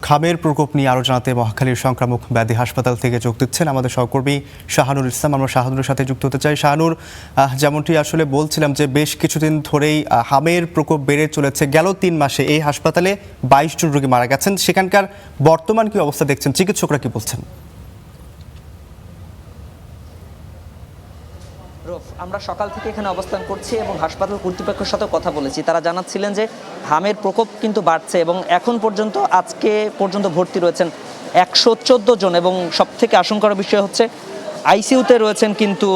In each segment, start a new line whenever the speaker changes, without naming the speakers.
ঘামের প্রকোপ নিয়ে আরও জানাতে মহাখালীর সংক্রামক ব্যাধি হাসপাতাল থেকে যোগ দিচ্ছেন আমাদের সহকর্মী শাহানুর ইসলাম। আমরা শাহানুরের সাথে যুক্ত হতে চাই। শাহানুর, যেমনটি আসলে বলছিলাম যে বেশ কিছুদিন ধরেই ঘামের প্রকোপ বেড়ে চলেছে। গেল ৩ মাসে এই হাসপাতালে ২২ জন রোগী মারা গেছেন। সেখানকার বর্তমান কি অবস্থা দেখছেন, চিকিৎসকরা কি বলছেন?
আমরা সকাল থেকে এখানে অবস্থান করছি এবং হাসপাতাল কর্তৃপক্ষের সাথে কথা বলেছি। তারা জানাচ্ছিলেন যে ঘামের প্রকোপ কিন্তু বাড়ছে এবং এখন পর্যন্ত আজকে পর্যন্ত ভর্তি রয়েছেন ১১৪ জন এবং সবথেকে আশঙ্কার বিষয় হচ্ছে আইসিইউতে রয়েছেন কিন্তু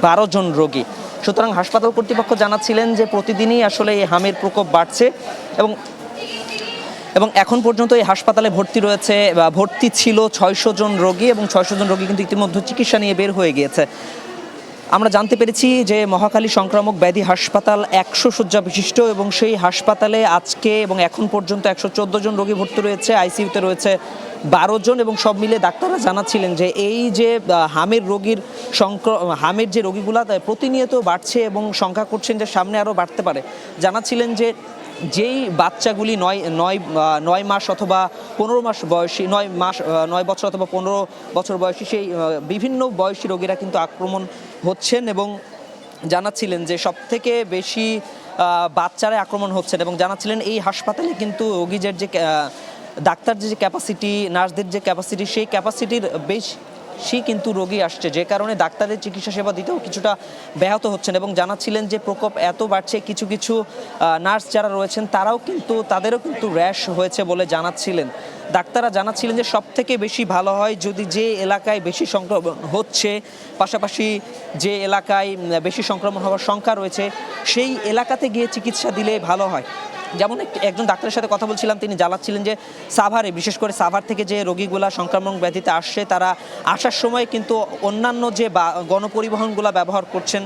১২ জন রোগী। সুতরাং হাসপাতাল কর্তৃপক্ষ জানাচ্ছিলেন যে প্রতিদিনই আসলে এই ঘামের প্রকোপ বাড়ছে এবং এখন পর্যন্ত এই হাসপাতালে ভর্তি ছিল ৬০০ জন রোগী এবং ৬০০ জন রোগী কিন্তু ইতিমধ্যে চিকিৎসা নিয়ে বের হয়ে গিয়েছে। আমরা জানতে পেরেছি যে মহাখালী সংক্রামক ব্যাধি হাসপাতাল ১০০ শয্যা বিশিষ্ট এবং সেই হাসপাতালে আজকে এবং এখন পর্যন্ত ১১৪ জন রোগী ভর্তি রয়েছে, আইসিইউতে রয়েছে ১২ জন এবং সব মিলে ডাক্তাররা জানাচ্ছিলেন যে এই যে হামের যে রোগীগুলা প্রতিনিয়ত বাড়ছে এবং শঙ্কা করছেন যে সামনে আরও বাড়তে পারে। জানাচ্ছিলেন যে যেই বাচ্চাগুলি ৯ মাস অথবা ১৫ মাস বয়সী ৯ বছর অথবা ১৫ বছর বয়সী সেই বিভিন্ন বয়সী রোগীরা কিন্তু আক্রমণ হচ্ছেন এবং জানাচ্ছিলেন যে সবথেকে বেশি বাচ্চারা আক্রমণ হচ্ছেন এবং জানাচ্ছিলেন এই হাসপাতালে কিন্তু রোগীদের যে ডাক্তারদের যে ক্যাপাসিটি, নার্সদের যে ক্যাপাসিটি, সেই ক্যাপাসিটির বেশি কিন্তু রোগী আসছে, যে কারণে ডাক্তারদের চিকিৎসা সেবা দিতেও কিছুটা ব্যাহত হচ্ছেন এবং জানাচ্ছিলেন যে প্রকোপ এত বাড়ছে কিছু কিছু নার্স যারা রয়েছেন তাদেরও কিন্তু র্যাশ হয়েছে বলে জানাচ্ছিলেন। ডাক্তাররা জানাচ্ছিলেন যে সবথেকে বেশি ভালো হয় যদি যে এলাকায় বেশি সংক্রমণ হচ্ছে, পাশাপাশি যে এলাকায় বেশি সংক্রমণ হওয়ার শঙ্কা রয়েছে সেই এলাকাতে গিয়ে চিকিৎসা দিলে ভালো হয়। যেমন একজন ডাক্তারের সাথে কথা বলছিলাম, তিনি জানাচ্ছিলেন যে বিশেষ করে সাভার থেকে যে রোগীগুলা সংক্রামক ব্যাধিতে আসছে তারা আসার সময় কিন্তু অন্যান্য যে গণপরিবহনগুলো ব্যবহার করছেন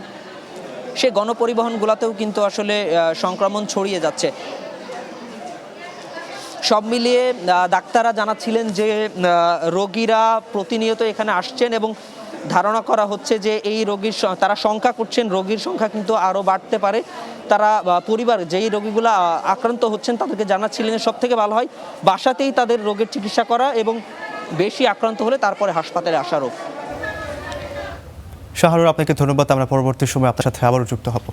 সেই গণপরিবহনগুলোতেও কিন্তু আসলে সংক্রমণ ছড়িয়ে যাচ্ছে। সব মিলিয়ে ডাক্তাররা জানাচ্ছিলেন যে রোগীরা প্রতিনিয়ত এখানে আসছেন এবং ধারণা করা হচ্ছে যে এই তারা শঙ্কা করছেন রোগীর সংখ্যা কিন্তু আরও বাড়তে পারে। তারা যেই রোগীগুলো আক্রান্ত হচ্ছেন তাদেরকে জানাচ্ছিলেন সব থেকে ভালো হয় বাসাতেই তাদের রোগের চিকিৎসা করা এবং বেশি আক্রান্ত হলে তারপরে হাসপাতালে আসারও।
শাহরুর, আপনাকে ধন্যবাদ। আমরা পরবর্তী সময় আপনার সাথে আবারও যুক্ত হব।